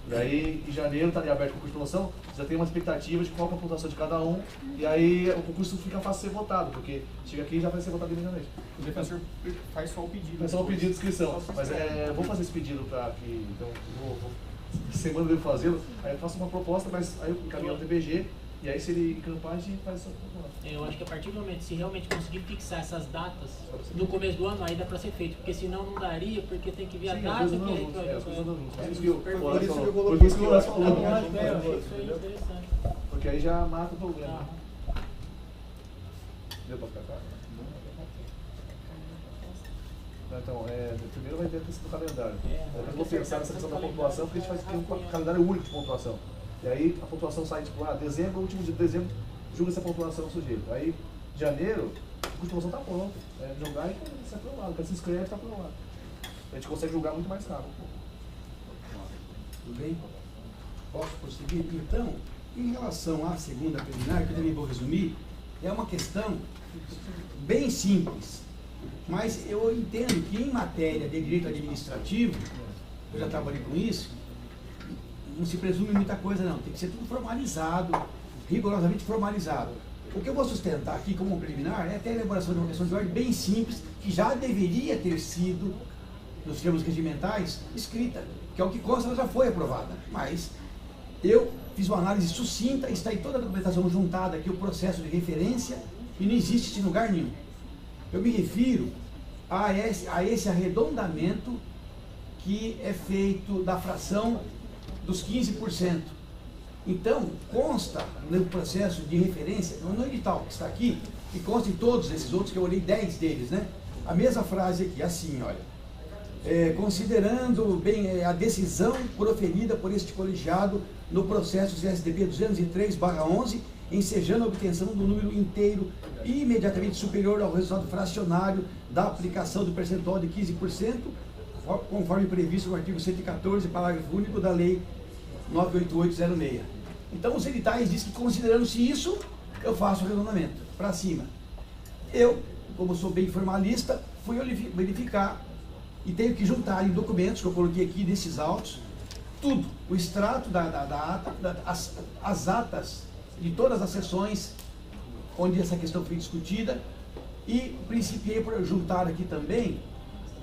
E aí, em janeiro, está ali aberto o concurso de promoção, já tem uma expectativa de qual é a pontuação de cada um, e aí o concurso fica fácil de ser votado, porque chega aqui e já vai ser votado imediatamente. O defensor faz só o pedido. Faz só o pedido de inscrição, mas vou fazer esse pedido para que, então, semana eu devo fazê-lo, aí eu faço uma proposta, mas aí eu encaminho ao TPG, e aí se ele encampar, a gente faz essa proposta. Eu acho que a partir do momento, se realmente conseguir fixar essas datas no começo do ano, aí dá para ser feito, porque senão não daria, porque tem que ver a data que Por isso que o Léo falou. interessante. Porque aí já mata o problema. Deu para ficar claro? Então, primeiro vai ter a questão do calendário. Eu vou pensar nessa questão da pontuação, porque a gente faz um calendário único de pontuação. E aí a pontuação sai, tipo, dezembro, último dia de dezembro, julga essa pontuação do sujeito. Aí, janeiro, a pontuação está pronta. Jogar e ser aprovado. Quando se inscreve, está aprovado. A gente consegue julgar muito mais rápido. Tudo bem? Posso prosseguir? Então, em relação à segunda preliminar, que eu também vou resumir, é uma questão bem simples. Mas eu entendo que em matéria de direito administrativo, eu já trabalhei com isso, não se presume muita coisa não, tem que ser tudo formalizado, rigorosamente formalizado. O que eu vou sustentar aqui como preliminar é até a elaboração de uma questão de ordem bem simples, que já deveria ter sido, nos termos regimentais, escrita, que é o que consta, ela já foi aprovada. Mas eu fiz uma análise sucinta, está aí toda a documentação juntada aqui, o processo de referência, e não existe em lugar nenhum. Eu me refiro a esse arredondamento que é feito da fração dos 15%. Então, consta no processo de referência, no edital que está aqui, e consta em todos esses outros, que eu olhei 10 deles, né? A mesma frase aqui, assim, olha. Considerando bem a decisão proferida por este colegiado no processo CSDB 203/11, ensejando a obtenção do número inteiro imediatamente superior ao resultado fracionário da aplicação do percentual de 15%, conforme previsto no artigo 114, parágrafo único da Lei 98806. Então, os editais dizem que, considerando-se isso, eu faço o arredondamento para cima. Eu, como sou bem formalista, fui verificar e tenho que juntar em documentos que eu coloquei aqui nesses autos, tudo, o extrato da ata, as atas de todas as sessões onde essa questão foi discutida, e principiei por juntar aqui também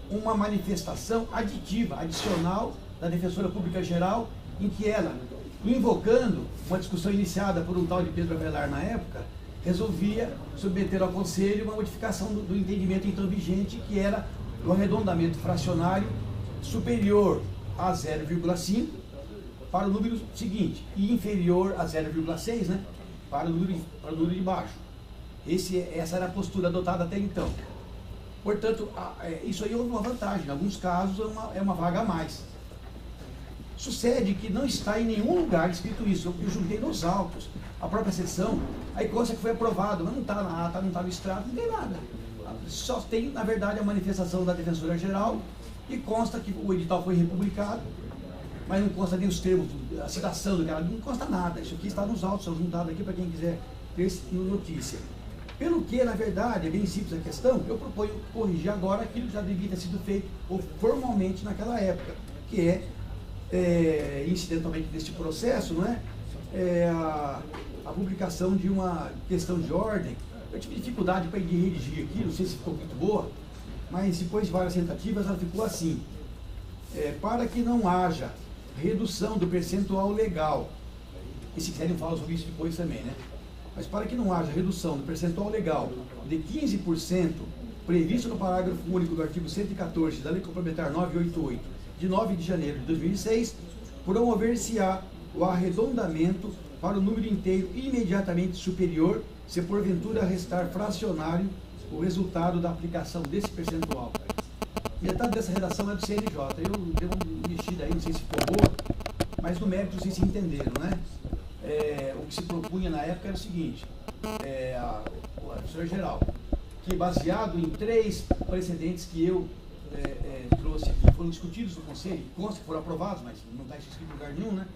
uma manifestação adicional da Defensora Pública Geral, em que ela, invocando uma discussão iniciada por um tal de Pedro Avelar na época, resolvia submeter ao Conselho uma modificação do entendimento então vigente, que era o arredondamento fracionário superior a 0,5 para o número seguinte, e inferior a 0,6, né, para o número de baixo. Essa era a postura adotada até então. Portanto, isso aí houve uma vantagem. Em alguns casos é uma vaga a mais. Sucede que não está em nenhum lugar escrito isso. Eu juntei nos autos, a própria sessão, aí consta que foi aprovado, mas não está na ata, não está no extrato, não tem nada. Só tem, na verdade, a manifestação da Defensora Geral, e consta que o edital foi republicado, mas não consta nem os termos, a citação do cara, não consta nada. Isso aqui está nos autos, são juntados aqui para quem quiser ter notícia. Pelo que, na verdade, é bem simples a questão, eu proponho corrigir agora aquilo que já devia ter sido feito formalmente naquela época, que incidentalmente deste processo, não é? A publicação de uma questão de ordem. Eu tive dificuldade para redigir aqui, não sei se ficou muito boa, mas depois de várias tentativas ela ficou assim. Para que não haja redução do percentual legal, e se quiserem falar sobre isso depois também, né? Mas para que não haja redução do percentual legal de 15% previsto no parágrafo único do artigo 114 da Lei Complementar 988, de 9 de janeiro de 2006, promover-se-á o arredondamento para o número inteiro imediatamente superior, se porventura restar fracionário o resultado da aplicação desse percentual. Metade dessa redação é do CNJ. Eu dei uma mexida aí, não sei se ficou boa, mas no mérito vocês se entenderam, né? O que se propunha na época era o seguinte, a professora geral, que baseado em 3 precedentes que eu trouxe aqui, foram discutidos no Conselho, consta que foram aprovados, mas não está escrito em lugar nenhum, né?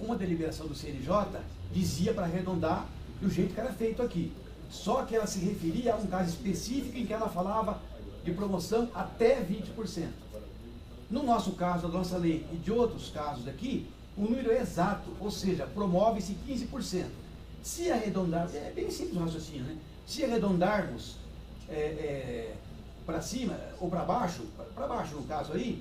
Uma deliberação do CNJ dizia para arredondar do jeito que era feito aqui. Só que ela se referia a um caso específico em que ela falava de promoção até 20%. No nosso caso, da nossa lei e de outros casos aqui, o número é exato, ou seja, promove-se 15%. Se arredondar, é bem simples o raciocínio, né? Se arredondarmos para cima ou para baixo no caso aí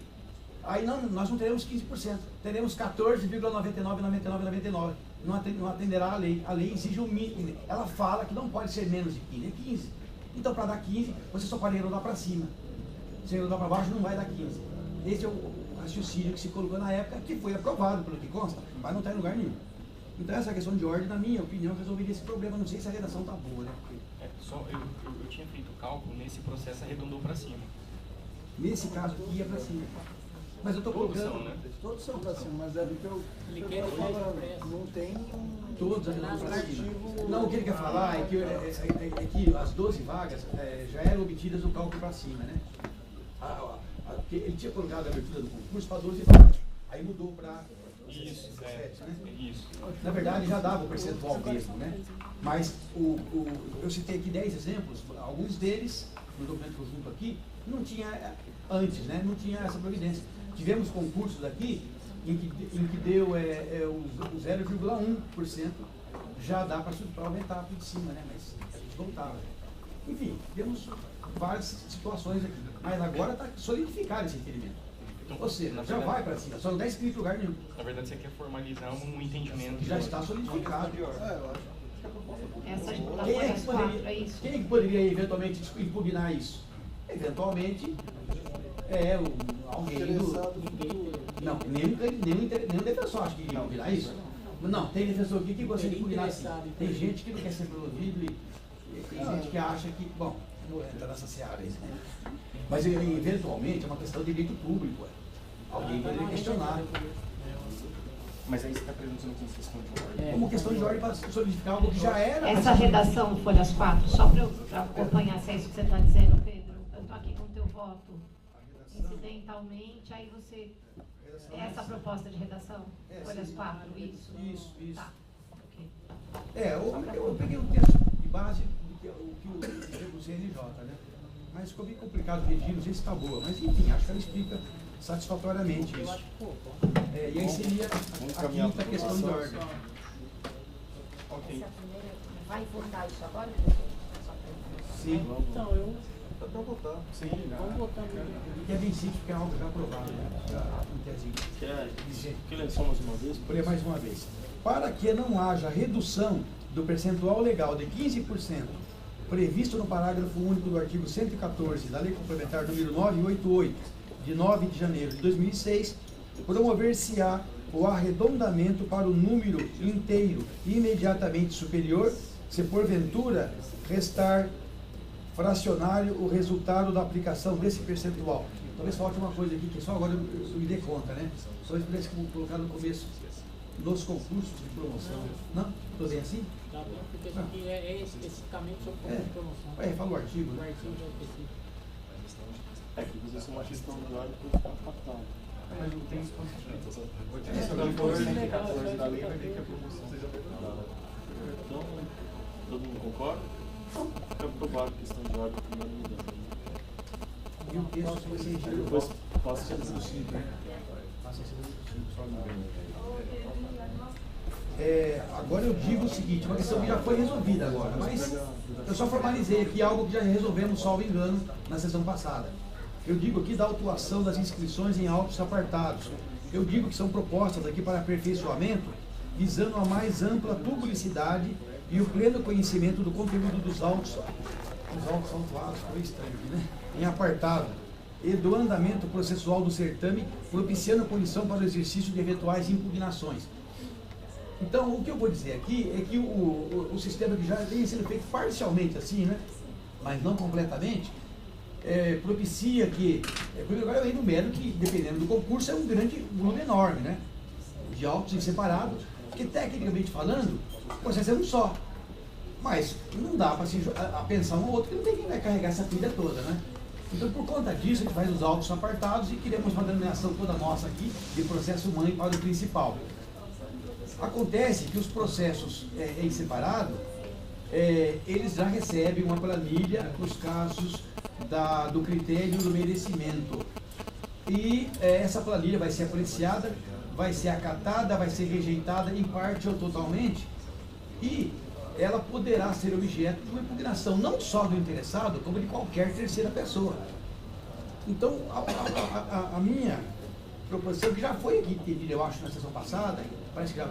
nós não teremos 15%, teremos 14,999999. Não atenderá a lei. A lei exige um mínimo, ela fala que não pode ser menos de 15, é 15. Então, para dar 15, você só pode arredondar para cima. Se arredondar para baixo, não vai dar 15. Esse é o raciocínio que se colocou na época, que foi aprovado, pelo que consta, mas não está em lugar nenhum. Então, essa questão de ordem, na minha opinião, resolveria esse problema. Não sei se a redação está boa, né? Eu tinha feito o cálculo, nesse processo arredondou para cima. Nesse caso, ia para cima. Mas eu estou colocando... né? Todos são para cima, mas é porque Ele quer não tem Todos arredondam para cima. Não, o que ele quer falar é que as 12 vagas já eram obtidas no cálculo para cima, né? Ele tinha colocado a abertura do concurso para 12 vagas. Aí mudou para... Isso, 17, né? Isso. Na verdade, já dava o percentual mesmo, né? Mas eu citei aqui 10 exemplos, alguns deles, no documento que eu junto aqui, não tinha antes, né? Não tinha essa providência. Tivemos concursos aqui em que deu o 0,1%, já dá para aumentar por cima, né? Mas a gente voltava. Enfim, temos várias situações aqui. Mas agora está solidificado esse entendimento. Então, ou seja, já verdade, vai para cima, só não dá escrito em lugar nenhum. Na verdade, você quer formalizar um entendimento. Já está solidificado. Essa Quem é, das que quatro, poderia, é isso? quem é que poderia eventualmente impugnar isso? Eventualmente alguém do... Não, nenhum defensor acha que iria impugnar isso. Não, tem defensor aqui que gostaria de impugnar assim. Tem gente que não quer ser promovido e tem gente que acha que... Bom, não entra nessa seara aí, né? Mas eventualmente é uma questão de direito público. Alguém poderia questionar. Mas aí você está perguntando como questão de ordem. Como questão de ordem para solidificar algo que já era. Essa redação folhas 4, só para eu acompanhar se é isso que você está dizendo, Pedro. Eu estou aqui com o teu voto. Incidentalmente, aí você... Essa proposta de redação? Folhas 4, isso? Isso. Tá. Ok. Eu peguei um texto de base do que o CNJ, né? Mas ficou bem complicado redigir, não sei se está boa, mas enfim, acho que ela explica satisfatoriamente isso. E aí seria a quinta questão de ordem. Ok. Vai votar isso agora? Sim. Então, eu... Dá para votar. Sim, Vamos votar no... Que é bem simples, porque é algo já aprovado, né? Em tezinho. Que ler só mais uma vez? Vou ler mais uma vez. Para que não haja redução do percentual legal de 15% previsto no parágrafo único do artigo 114 da Lei Complementar número 988, de 9 de janeiro de 2006, promover-se-á o arredondamento para o número inteiro imediatamente superior, se porventura restar fracionário o resultado da aplicação desse percentual. Talvez falte uma coisa aqui que só agora eu me dei conta, né? Só isso pudesse colocar no começo, nos concursos de promoção. Não? Estou bem assim? Tá bom, porque isso aqui é especificamente sobre promoção. Fala o artigo, O né? artigo é específico. É que você é uma questão de ordem por capital. Mas não tem isso constituído. Se alguém for legal da lei, vai ver que a promoção seja aprovada. Então, todo mundo concorda? Fica aprovado a questão de ordem primeiro mudando. E o texto foi sem giro. Depois passa a ser possível, né? Passa a ser possível, só não. Agora eu digo o seguinte, uma questão que já foi resolvida agora, mas eu só formalizei aqui algo que já resolvemos, salvo engano, na sessão passada. Eu digo aqui da autuação das inscrições em autos apartados. Eu digo que são propostas aqui para aperfeiçoamento, visando a mais ampla publicidade e o pleno conhecimento do conteúdo dos autos. Os autos autuados, foi estranho aqui, né? Em apartado. E do andamento processual do certame, propiciando condição para o exercício de eventuais impugnações. Então, o que eu vou dizer aqui é que o sistema que já vem sendo feito parcialmente assim, né? Mas não completamente, propicia que, agora eu enumero que, dependendo do concurso, é um grande volume enorme, né? De autos em separado, porque tecnicamente falando, o processo é um só. Mas não dá para pensar um ou outro, porque não tem quem vai carregar essa pilha toda, né? Então, por conta disso, a gente faz os autos apartados e queremos uma denominação toda nossa aqui de processo mãe para o principal. Acontece que os processos em separado, eles já recebem uma planilha nos casos do critério do merecimento. E essa planilha vai ser apreciada, vai ser acatada, vai ser rejeitada em parte ou totalmente, e ela poderá ser objeto de uma impugnação, não só do interessado, como de qualquer terceira pessoa. Então, a minha proposição, que já foi aqui entendida, eu acho, na sessão passada, parece que já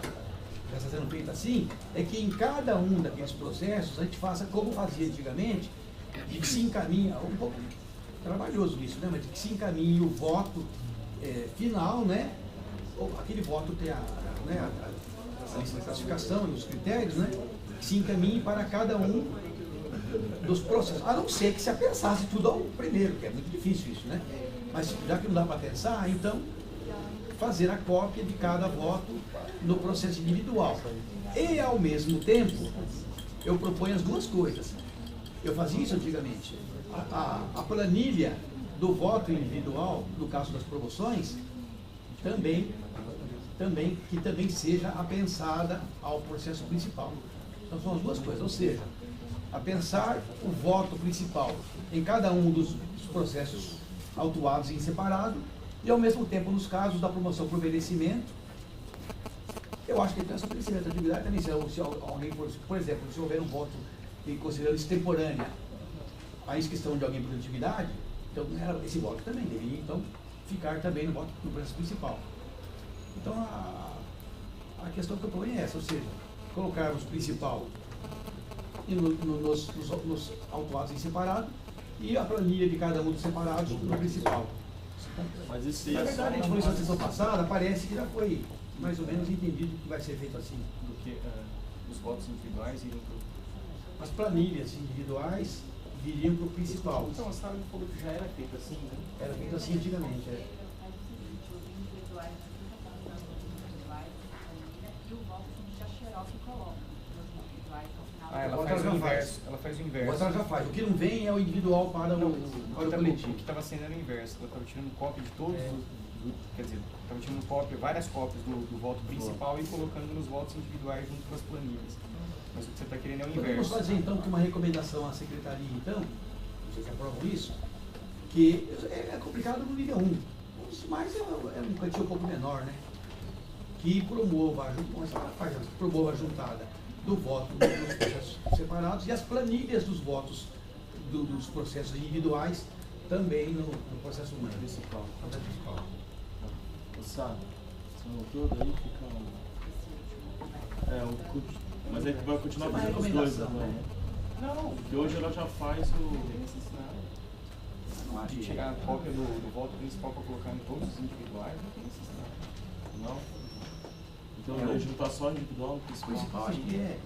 está sendo feita assim, é que em cada um daqueles processos a gente faça como fazia antigamente, de que se encaminha, um pouco trabalhoso isso, né? Mas de que se encaminhe o voto final, né? Ou aquele voto tem a lista de classificação e os critérios, né? Que se encaminhe para cada um dos processos, a não ser que se apensasse tudo ao primeiro, que é muito difícil isso, né? Mas já que não dá para pensar, então fazer a cópia de cada voto no processo individual. E ao mesmo tempo, eu proponho as duas coisas. Eu fazia isso antigamente. A planilha do voto individual, no caso das promoções, que também seja apensada ao processo principal. Então são as duas coisas, ou seja, apensar o voto principal em cada um dos processos autuados em separado e ao mesmo tempo nos casos da promoção por merecimento. Eu acho que tem essa merecimento da atividade também, se alguém, por exemplo, se houver um voto considerando extemporânea a inscrição de alguém por atividade, então esse voto também deveria então ficar também no processo principal. Então a questão que eu ponho é essa, ou seja, colocarmos o principal nos autuados em separado e a planilha de cada um dos separados no principal. Mas isso Na verdade, a gente falou isso na sessão passada, parece que já foi mais ou menos entendido que vai ser feito assim. Do que os votos individuais iriam para As planilhas individuais viriam para o principal. Então, a senhora me falou que já era feito assim, né? Era feito assim antigamente. Ela faz o inverso. Ela faz o inverso. Agora ela já faz. O que não vem é o individual para o coletivo. O que estava sendo era o inverso. Ela estava tirando cópia de todos quer dizer, estava tirando várias cópias do voto principal e colocando nos votos individuais junto com as planilhas. Mas o que você está querendo é o inverso. Podemos fazer então que uma recomendação à secretaria, então, vocês aprovam isso, que é complicado no nível 1, mas é um cantinho um pouco menor, né? Que promova a juntada do voto nos processos separados e as planilhas dos votos dos processos individuais também no processo principal. Sabe? Você notou, daí fica. Mas aí tu vai continuar fazendo os dois agora, né? Não. Porque hoje ela já faz o. Não acho que chegar a cópia do voto principal para colocar em todos os individuais, não tem necessidade. Não? Então daí juntar só individual no principal. Acho que é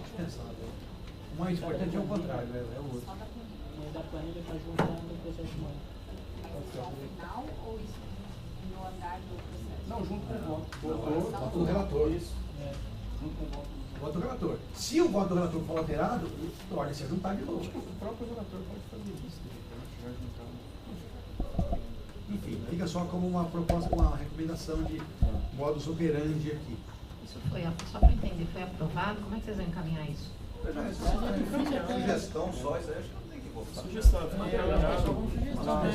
dispensável. O mais importante é o contrário, é o outro. Mas a planilha está juntando no processo humano. Final ou isso no andar do processo? Não, junto com o Voto do relator. Isso. Junto com o voto. Voto do relator. Se o voto do relator for alterado, torna-se a juntar de novo. O próprio relator pode fazer isso, de repente, já juntar. Enfim, fica só como uma proposta, uma recomendação de modus operandi aqui. Isso foi, só para entender, foi aprovado? Como é que vocês vão encaminhar isso? Sugestão só, isso aí acho que não tem que votar. Sugestão,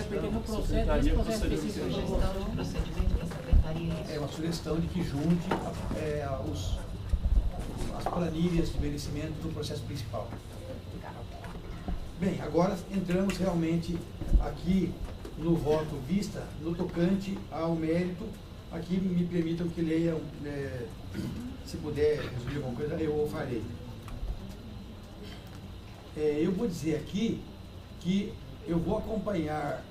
Porque no processo, esse processo específico de Sugestão de procedimento para a secretaria. É uma sugestão de que junte as planilhas de merecimento do processo principal. Bem, agora entramos realmente aqui no voto vista, no tocante ao mérito. Aqui me permitam que leia, se puder resumir alguma coisa, eu o farei. Eu vou dizer aqui que eu vou acompanhar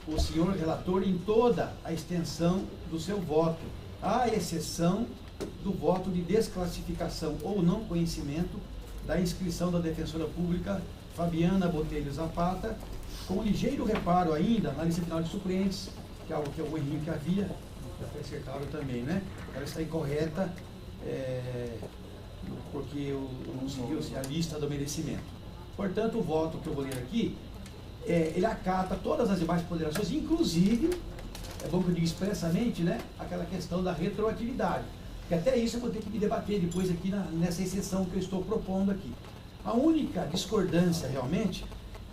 o senhor relator em toda a extensão do seu voto, à exceção do voto de desclassificação ou não conhecimento da inscrição da defensora pública Fabiana Botelho Zapata, com ligeiro reparo ainda na lista final de suplentes, que é algo que o Henrique havia, já foi acertado também, né? Ela está incorreta, porque não seguiu a lista do merecimento. Portanto, o voto que eu vou ler aqui, ele acata todas as demais ponderações, inclusive, é bom que eu diga expressamente, né, aquela questão da retroatividade, que até isso eu vou ter que me debater depois aqui nessa exceção que eu estou propondo aqui. A única discordância realmente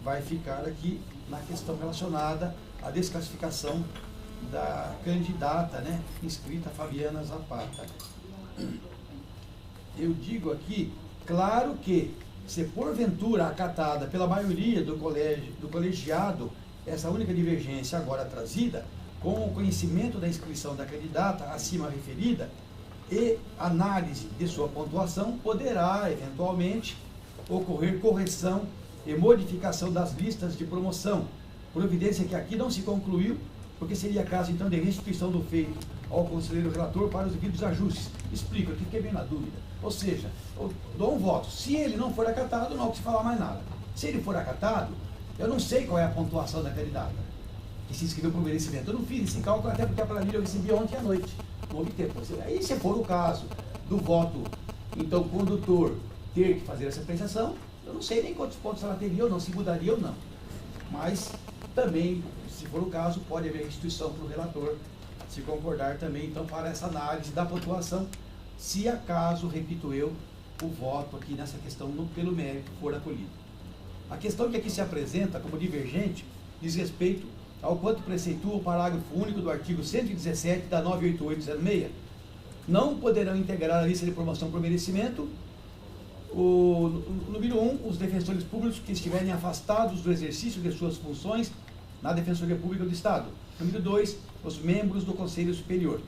vai ficar aqui na questão relacionada à desclassificação da candidata, né, inscrita Fabiana Zapata. Eu digo aqui, claro que, se porventura acatada pela maioria do colegiado, essa única divergência agora trazida, com o conhecimento da inscrição da candidata acima referida e análise de sua pontuação, poderá, eventualmente, ocorrer correção e modificação das listas de promoção, providência que aqui não se concluiu, porque seria caso, então, de restituição do feito ao conselheiro relator para os devidos ajustes. Explico, aqui fiquei bem na dúvida. Ou seja, eu dou um voto. Se ele não for acatado, não há que se falar mais nada. Se ele for acatado, eu não sei qual é a pontuação da candidata que se inscreveu por merecimento. Eu não fiz esse cálculo, até porque a planilha eu recebi ontem à noite. Não houve tempo. Aí, se for o caso do voto, então, condutor ter que fazer essa apreciação, eu não sei nem quantos pontos ela teria ou não, se mudaria ou não. Mas, também, se for o caso, pode haver restituição para o relator, se concordar também, então, para essa análise da pontuação, se acaso, repito eu, o voto aqui nessa questão, pelo mérito, for acolhido. A questão que aqui se apresenta como divergente diz respeito ao quanto preceitua o parágrafo único do artigo 117 da 98806. Não poderão integrar a lista de promoção por merecimento o número 1, os defensores públicos que estiverem afastados do exercício de suas funções na Defensoria Pública do Estado. Número 2, os membros do Conselho Superior.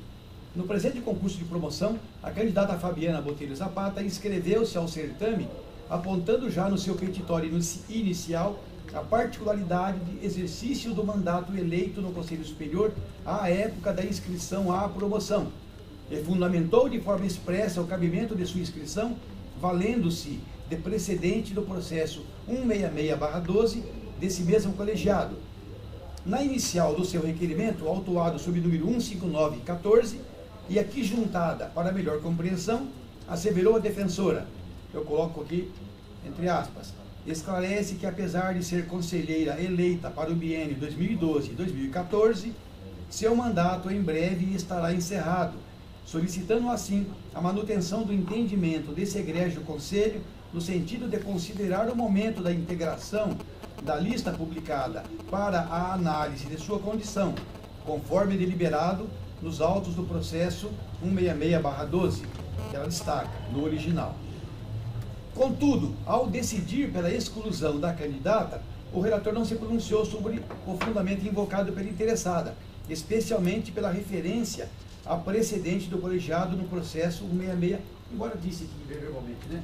No presente concurso de promoção, a candidata Fabiana Botelho Zapata inscreveu-se ao certame, apontando já no seu petitório inicial a particularidade de exercício do mandato eleito no Conselho Superior à época da inscrição à promoção, e fundamentou de forma expressa o cabimento de sua inscrição, valendo-se de precedente do processo 166/12 desse mesmo colegiado. Na inicial do seu requerimento, autuado sob número 15914, e aqui juntada para melhor compreensão, asseverou a defensora, eu coloco aqui entre aspas, esclarece que, apesar de ser conselheira eleita para o biênio 2012 e 2014, seu mandato em breve estará encerrado, solicitando assim a manutenção do entendimento desse egrégio conselho no sentido de considerar o momento da integração da lista publicada para a análise de sua condição, conforme deliberado nos autos do processo 166/12, que ela destaca no original. Contudo, ao decidir pela exclusão da candidata, o relator não se pronunciou sobre o fundamento invocado pela interessada, especialmente pela referência a precedente do colegiado no processo 166, embora disse aqui verbalmente, né?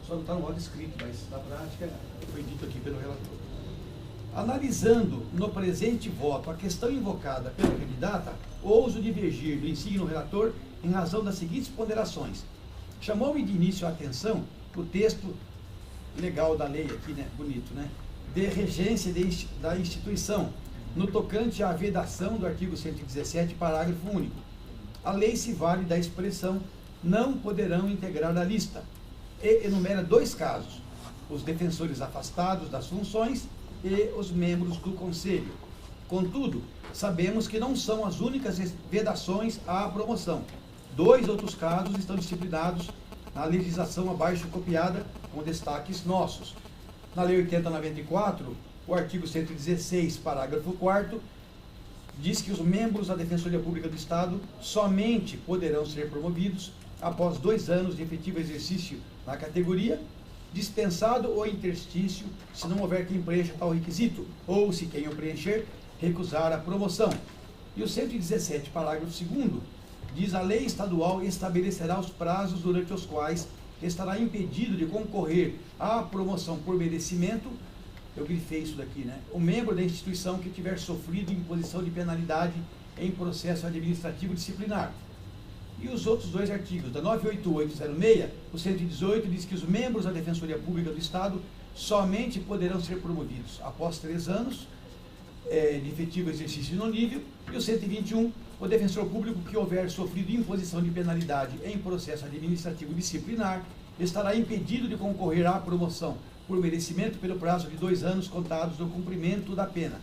Só não está no modo escrito, mas na prática foi dito aqui pelo relator. Analisando no presente voto a questão invocada pela candidata, ouso divergir do insígno relator em razão das seguintes ponderações. Chamou-me de início a atenção o texto legal da lei aqui, né? Bonito, né? De regência da instituição, no tocante à vedação do artigo 117, parágrafo único. A lei se vale da expressão não poderão integrar a lista e enumera dois casos, os defensores afastados das funções e os membros do Conselho. Contudo, sabemos que não são as únicas vedações à promoção. Dois outros casos estão disciplinados na legislação abaixo copiada, com destaques nossos. Na Lei 8094, o artigo 116, parágrafo 4º, diz que os membros da Defensoria Pública do Estado somente poderão ser promovidos após 2 anos de efetivo exercício na categoria, dispensado o interstício se não houver quem preencha tal requisito, ou se quem o preencher recusar a promoção. E o 117, parágrafo 2º, diz: a lei estadual estabelecerá os prazos durante os quais estará impedido de concorrer à promoção por merecimento, eu grifei isso daqui, né? O membro da instituição que tiver sofrido imposição de penalidade em processo administrativo disciplinar. E os outros dois artigos, da 98806, o 118 diz que os membros da Defensoria Pública do Estado somente poderão ser promovidos após 3 anos de efetivo exercício no nível, e o 121, o defensor público que houver sofrido imposição de penalidade em processo administrativo disciplinar estará impedido de concorrer à promoção por merecimento pelo prazo de 2 anos contados do cumprimento da pena.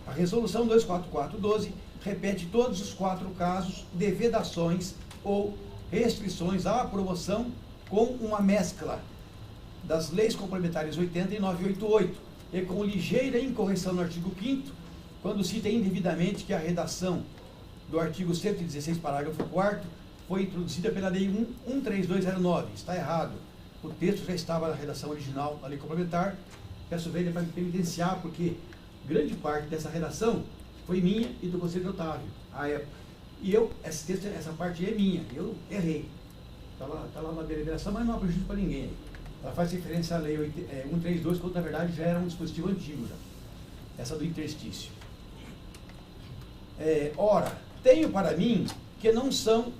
A resolução 24412 repete todos os 4 casos de vedações ou restrições à promoção com uma mescla das leis complementares 80 e 988, e com ligeira incorreção no artigo 5º, quando cita indevidamente que a redação do artigo 116, parágrafo 4º, foi introduzida pela Lei 13209. Está errado. O texto já estava na redação original da Lei Complementar. Peço vênia para me evidenciar, porque grande parte dessa redação foi minha e do Conselho Otávio, à época. E essa parte é minha, eu errei. Está lá na deliberação, mas não há prejuízo para ninguém. Ela faz referência à Lei 132, quando na verdade já era um dispositivo antigo já. Essa do interstício. Ora, tenho para mim que não são...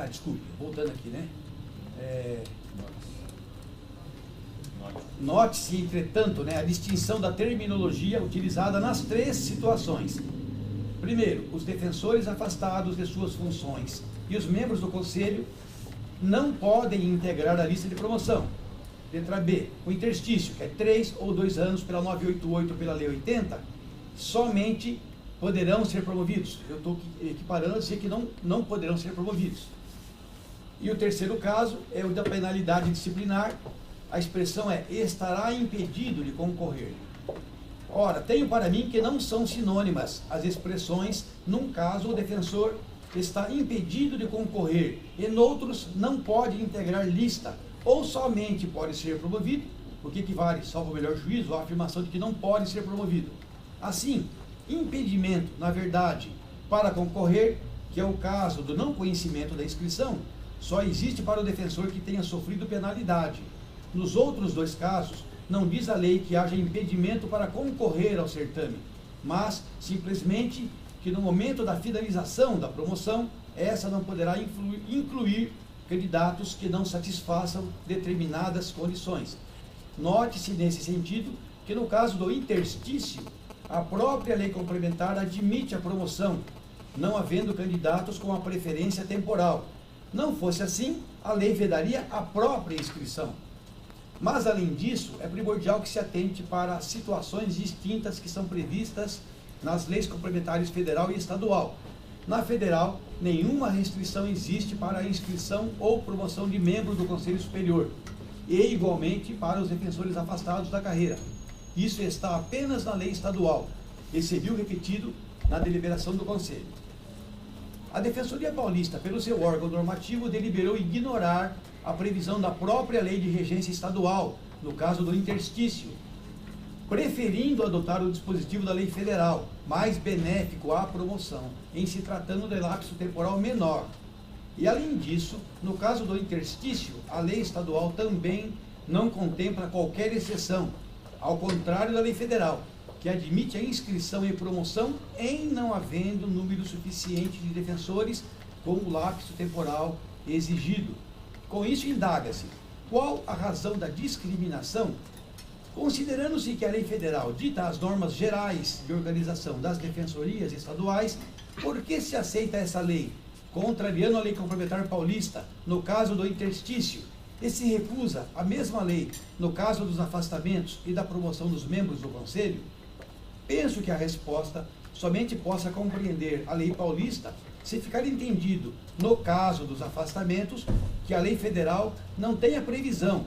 desculpe, voltando aqui, né? Note-se, entretanto, né, a distinção da terminologia utilizada nas 3 situações. Primeiro, os defensores afastados de suas funções e os membros do Conselho não podem integrar a lista de promoção. Letra B, o interstício, que é 3 ou 2 anos pela 988 ou pela Lei 80, somente poderão ser promovidos. Eu estou equiparando a dizer que não poderão ser promovidos. E o terceiro caso é o da penalidade disciplinar. A expressão é estará impedido de concorrer. Ora, tenho para mim que não são sinônimas as expressões num caso o defensor está impedido de concorrer e noutros não pode integrar lista ou somente pode ser promovido, o que equivale, salvo o melhor juízo, à afirmação de que não pode ser promovido. Assim, impedimento, na verdade, para concorrer, que é o caso do não conhecimento da inscrição, só existe para o defensor que tenha sofrido penalidade. Nos outros 2 casos, não diz a lei que haja impedimento para concorrer ao certame, mas simplesmente que no momento da finalização da promoção, essa não poderá incluir candidatos que não satisfaçam determinadas condições. Note-se nesse sentido que no caso do interstício, a própria lei complementar admite a promoção, não havendo candidatos com a preferência temporal. Não fosse assim, a lei vedaria a própria inscrição. Mas, além disso, é primordial que se atente para situações distintas que são previstas nas leis complementares federal e estadual. Na federal, nenhuma restrição existe para a inscrição ou promoção de membro do Conselho Superior, e igualmente para os defensores afastados da carreira. Isso está apenas na lei estadual, e se viu repetido na deliberação do Conselho. A Defensoria Paulista, pelo seu órgão normativo, deliberou ignorar a previsão da própria lei de regência estadual, no caso do interstício, preferindo adotar o dispositivo da lei federal, mais benéfico à promoção, em se tratando de lapso temporal menor. E além disso, no caso do interstício, a lei estadual também não contempla qualquer exceção, ao contrário da lei federal, que admite a inscrição e promoção em não havendo número suficiente de defensores com o lapso temporal exigido. Com isso, indaga-se, qual a razão da discriminação? Considerando-se que a lei federal dita as normas gerais de organização das defensorias estaduais, por que se aceita essa lei, contrariando a lei complementar paulista, no caso do interstício, e se recusa a mesma lei no caso dos afastamentos e da promoção dos membros do Conselho? Penso que a resposta somente possa compreender a lei paulista se ficar entendido, no caso dos afastamentos, que a lei federal não tem a previsão,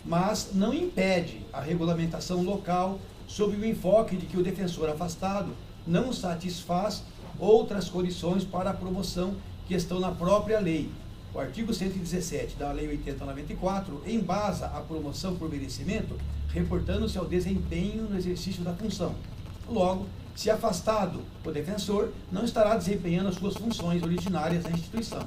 mas não impede a regulamentação local sob o enfoque de que o defensor afastado não satisfaz outras condições para a promoção que estão na própria lei. O artigo 117 da Lei 80/94 embasa a promoção por merecimento, reportando-se ao desempenho no exercício da função. Logo, se afastado o defensor, não estará desempenhando as suas funções originárias na instituição.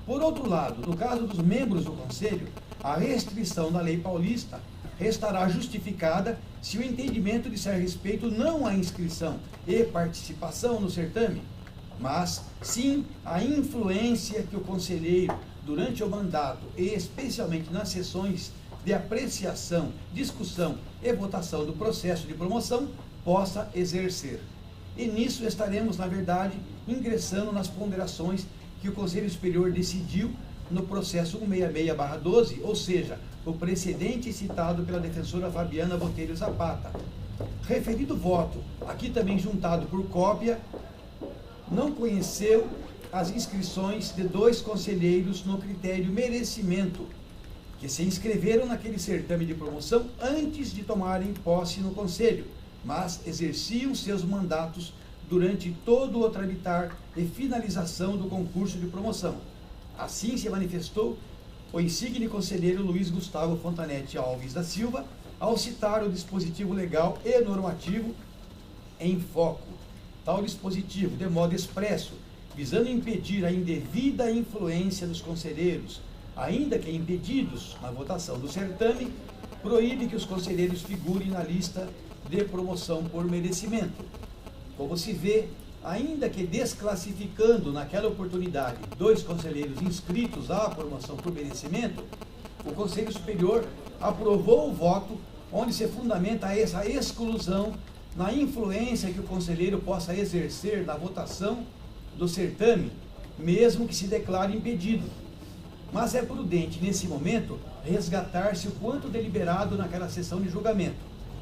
Por outro lado, no caso dos membros do Conselho, a restrição da lei paulista restará justificada se o entendimento disser respeito não à inscrição e participação no certame, mas sim à influência que o conselheiro, durante o mandato e especialmente nas sessões de apreciação, discussão e votação do processo de promoção, possa exercer. E nisso estaremos, na verdade, ingressando nas ponderações que o Conselho Superior decidiu no processo 166/12, ou seja, o precedente citado pela defensora Fabiana Botelho Zapata. Referido voto, aqui também juntado por cópia, não conheceu as inscrições de 2 conselheiros no critério merecimento, que se inscreveram naquele certame de promoção antes de tomarem posse no Conselho, mas exerciam seus mandatos durante todo o tramitar e finalização do concurso de promoção. Assim se manifestou o insigne conselheiro Luiz Gustavo Fontanete Alves da Silva, ao citar o dispositivo legal e normativo em foco. Tal dispositivo, de modo expresso, visando impedir a indevida influência dos conselheiros, ainda que impedidos na votação do certame, proíbe que os conselheiros figurem na lista de promoção por merecimento. Como se vê, ainda que desclassificando naquela oportunidade 2 conselheiros inscritos à promoção por merecimento, o Conselho Superior aprovou o voto onde se fundamenta essa exclusão na influência que o conselheiro possa exercer na votação do certame, mesmo que se declare impedido. Mas é prudente, nesse momento, resgatar-se o quanto deliberado naquela sessão de julgamento.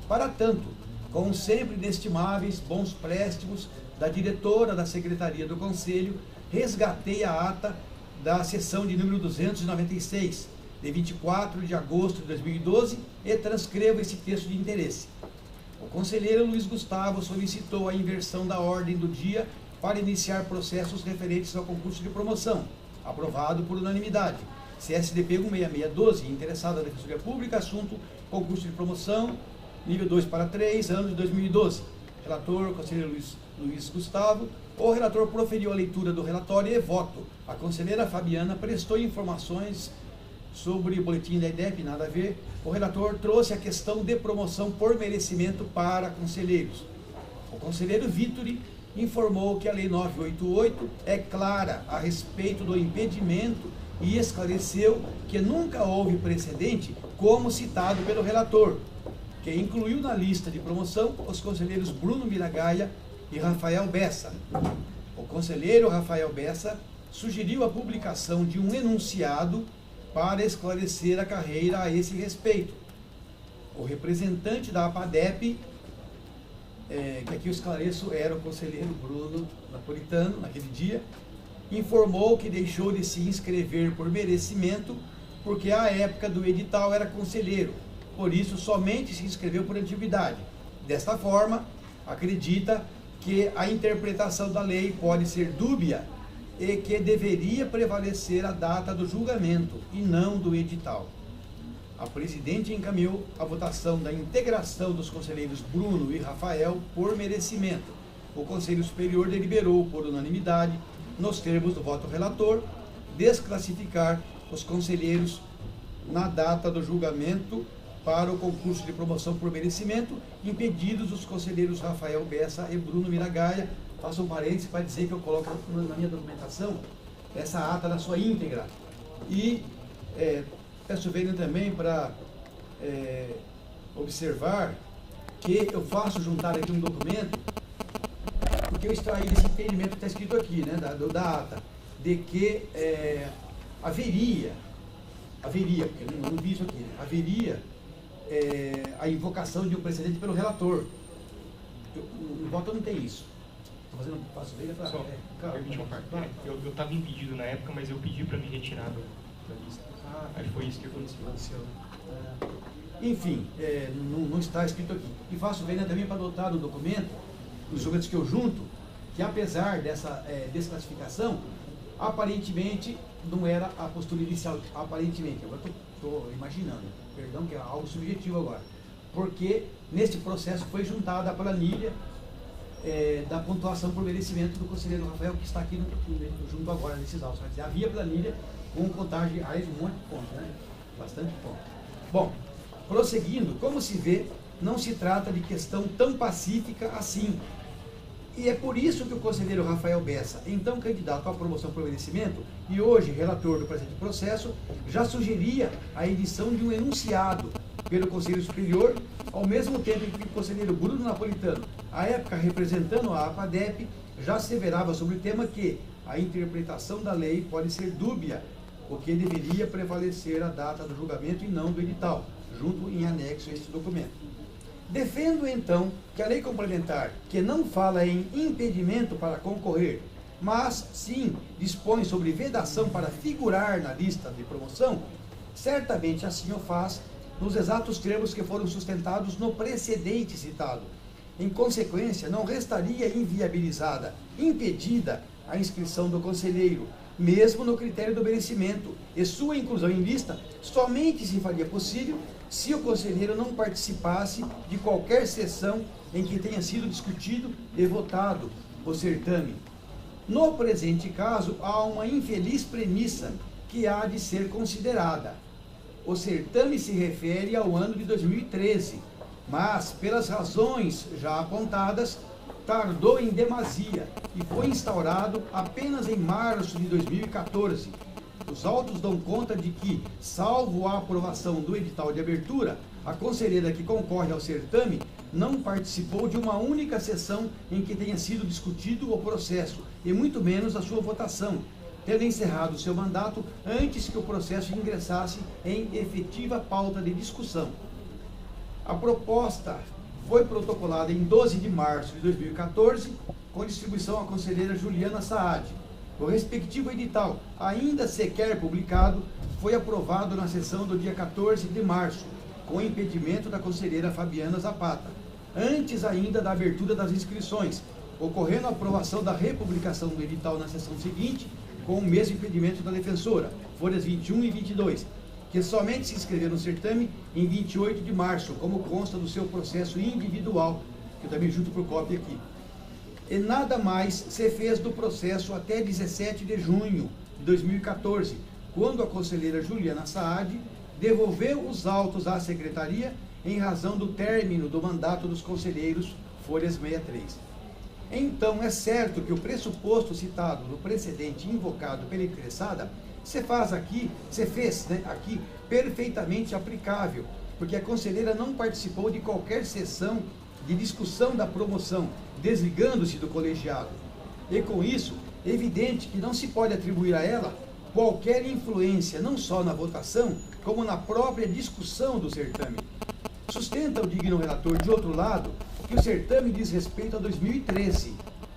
Para tanto, com sempre inestimáveis bons préstimos da diretora da Secretaria do Conselho, resgatei a ata da sessão de número 296, de 24 de agosto de 2012, e transcrevo esse texto de interesse. O conselheiro Luiz Gustavo solicitou a inversão da ordem do dia para iniciar processos referentes ao concurso de promoção, aprovado por unanimidade. CSDP 16612, interessado na Defensoria Pública, assunto concurso de promoção, nível 2 para 3, ano de 2012. Relator, conselheiro Luiz Gustavo. O relator proferiu a leitura do relatório e voto. A conselheira Fabiana prestou informações sobre o boletim da IDEP, nada a ver. O relator trouxe a questão de promoção por merecimento para conselheiros. O conselheiro Vitori informou que a Lei 988 é clara a respeito do impedimento e esclareceu que nunca houve precedente, como citado pelo relator, que incluiu na lista de promoção os conselheiros Bruno Miragaia e Rafael Bessa. O conselheiro Rafael Bessa sugeriu a publicação de um enunciado para esclarecer a carreira a esse respeito. O representante da APADEP, que aqui eu esclareço, era o conselheiro Bruno Napolitano, naquele dia, informou que deixou de se inscrever por merecimento, porque à época do edital era conselheiro, por isso somente se inscreveu por antiguidade. Desta forma, acredita que a interpretação da lei pode ser dúbia e que deveria prevalecer a data do julgamento e não do edital. A presidente encaminhou a votação da integração dos conselheiros Bruno e Rafael por merecimento. O Conselho Superior deliberou por unanimidade, nos termos do voto relator, desclassificar os conselheiros na data do julgamento para o concurso de promoção por merecimento, impedidos os conselheiros Rafael Bessa e Bruno Miragaia. Faço um parênteses para dizer que eu coloco na minha documentação essa ata na sua íntegra. E peço venho também para observar que eu faço juntar aqui um documento, porque eu extraí desse entendimento que está escrito aqui, né, da ata, de que haveria, porque eu não vi isso aqui, né, haveria a invocação de um precedente pelo relator. No voto não tem isso. Estou fazendo um passo dele para... Eu estava impedido na época, mas eu pedi para me retirar da lista. Aí foi isso que aconteceu. Enfim, não está escrito aqui. E faço bem também para adotar no documento, nos documentos que eu junto, que apesar dessa desclassificação, aparentemente não era a postura inicial. Aparentemente, agora estou imaginando, perdão, que é algo subjetivo agora. Porque neste processo foi juntada a planilha da pontuação por merecimento do conselheiro Rafael, que está aqui junto agora nesses autos. Havia planilha com contagem, um monte de pontos, né? Bastante pontos. Bom, prosseguindo, como se vê, não se trata de questão tão pacífica assim. E é por isso que o conselheiro Rafael Bessa, então candidato à promoção por merecimento, e hoje relator do presente processo, já sugeria a edição de um enunciado pelo Conselho Superior, ao mesmo tempo em que o conselheiro Bruno Napolitano, à época representando a APADEP, já asseverava sobre o tema que a interpretação da lei pode ser dúbia, o que deveria prevalecer a data do julgamento e não do edital, junto em anexo a este documento. Defendo, então, que a lei complementar, que não fala em impedimento para concorrer, mas sim dispõe sobre vedação para figurar na lista de promoção, certamente assim o faz nos exatos termos que foram sustentados no precedente citado. Em consequência, não restaria inviabilizada, impedida a inscrição do conselheiro, mesmo no critério do merecimento, e sua inclusão em lista somente se faria possível se o conselheiro não participasse de qualquer sessão em que tenha sido discutido e votado o certame. No presente caso, há uma infeliz premissa que há de ser considerada. O certame se refere ao ano de 2013, mas, pelas razões já apontadas, tardou em demasia e foi instaurado apenas em março de 2014. Os autos dão conta de que, salvo a aprovação do edital de abertura, a conselheira que concorre ao certame não participou de uma única sessão em que tenha sido discutido o processo, e muito menos a sua votação, tendo encerrado seu mandato antes que o processo ingressasse em efetiva pauta de discussão. A proposta foi protocolada em 12 de março de 2014, com distribuição à conselheira Juliana Saad. O respectivo edital, ainda sequer publicado, foi aprovado na sessão do dia 14 de março, com impedimento da conselheira Fabiana Zapata, antes ainda da abertura das inscrições, ocorrendo a aprovação da republicação do edital na sessão seguinte, com o mesmo impedimento da defensora, folhas 21 e 22, que somente se inscreveu no certame em 28 de março, como consta do seu processo individual, que eu também junto por cópia aqui. E nada mais se fez do processo até 17 de junho de 2014, quando a conselheira Juliana Saad devolveu os autos à secretaria em razão do término do mandato dos conselheiros, folhas 63. Então, é certo que o pressuposto citado no precedente invocado pela interessada se fez aqui perfeitamente aplicável, porque a conselheira não participou de qualquer sessão de discussão da promoção, desligando-se do colegiado. E com isso, é evidente que não se pode atribuir a ela qualquer influência, não só na votação, como na própria discussão do certame. Sustenta o digno relator, de outro lado, que o certame diz respeito a 2013,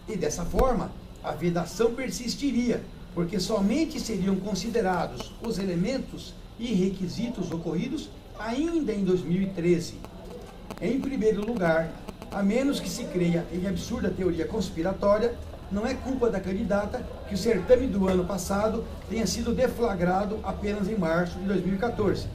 e dessa forma, a vedação persistiria, porque somente seriam considerados os elementos e requisitos ocorridos ainda em 2013. Em primeiro lugar, a menos que se creia em absurda teoria conspiratória, não é culpa da candidata que o certame do ano passado tenha sido deflagrado apenas em março de 2014.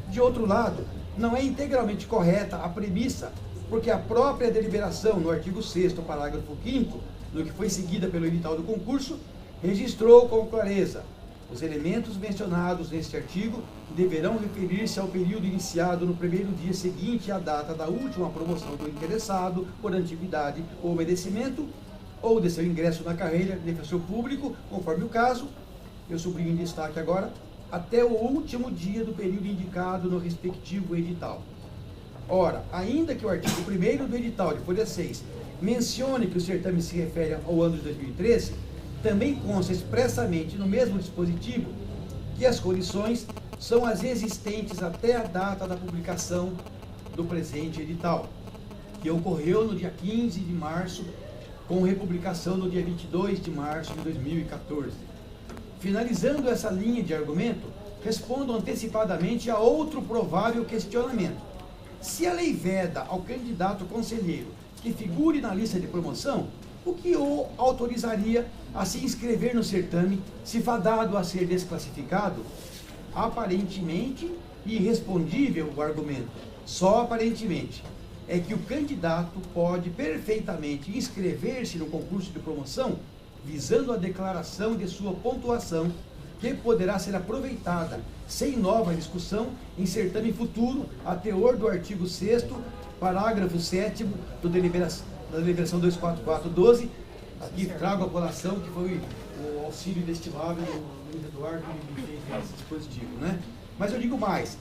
De outro lado, não é integralmente correta a premissa, porque a própria deliberação, no artigo 6º, parágrafo 5º, no que foi seguida pelo edital do concurso, registrou com clareza: os elementos mencionados neste artigo deverão referir-se ao período iniciado no primeiro dia seguinte à data da última promoção do interessado por antiguidade ou merecimento, ou de seu ingresso na carreira de defensor público, conforme o caso, eu sublinho em destaque agora, até o último dia do período indicado no respectivo edital. Ora, ainda que o artigo 1º do edital de folha 6 mencione que o certame se refere ao ano de 2013, também consta expressamente no mesmo dispositivo que as condições são as existentes até a data da publicação do presente edital, que ocorreu no dia 15 de março, com republicação no dia 22 de março de 2014. Finalizando essa linha de argumento, respondo antecipadamente a outro provável questionamento. Se a lei veda ao candidato conselheiro que figure na lista de promoção, o que o autorizaria a se inscrever no certame se fadado a ser desclassificado? Aparentemente irrespondível o argumento, só aparentemente, é que o candidato pode perfeitamente inscrever-se no concurso de promoção visando a declaração de sua pontuação, que poderá ser aproveitada sem nova discussão em certame futuro a teor do artigo 6º, parágrafo 7º da deliberação 244/12. Aqui trago a colação que foi o auxílio inestimável do Luiz Eduardo que fez esse dispositivo, né? Mas eu digo mais,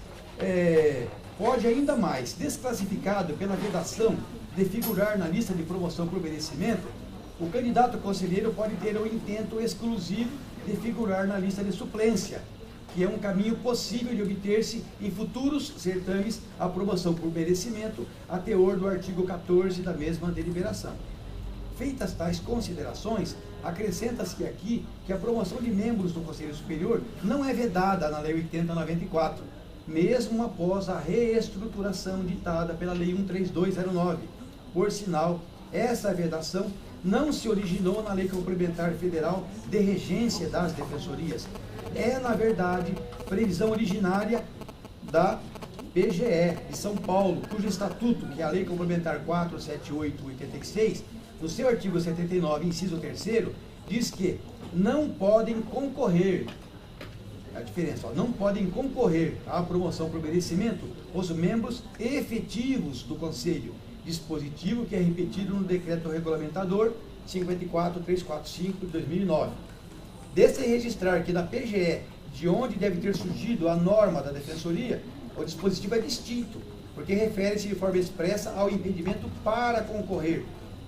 pode ainda mais, desclassificado pela vedação de figurar na lista de promoção por merecimento, o candidato conselheiro pode ter o intento exclusivo de figurar na lista de suplência, que é um caminho possível de obter-se em futuros certames a promoção por merecimento, a teor do artigo 14 da mesma deliberação. Feitas tais considerações, acrescenta-se aqui que a promoção de membros do Conselho Superior não é vedada na Lei 8094, mesmo após a reestruturação ditada pela Lei 13209. Por sinal, essa vedação não se originou na Lei Complementar Federal de Regência das Defensorias. É, na verdade, previsão originária da PGE de São Paulo, cujo estatuto, que é a Lei Complementar 478/86, no seu artigo 79, inciso 3º, diz que não podem concorrer, a diferença, não podem concorrer à promoção por merecimento os membros efetivos do Conselho, dispositivo que é repetido no Decreto Regulamentador 54345 de 2009. Deve-se registrar que na PGE, de onde deve ter surgido a norma da Defensoria, o dispositivo é distinto, porque refere-se de forma expressa ao impedimento para concorrer.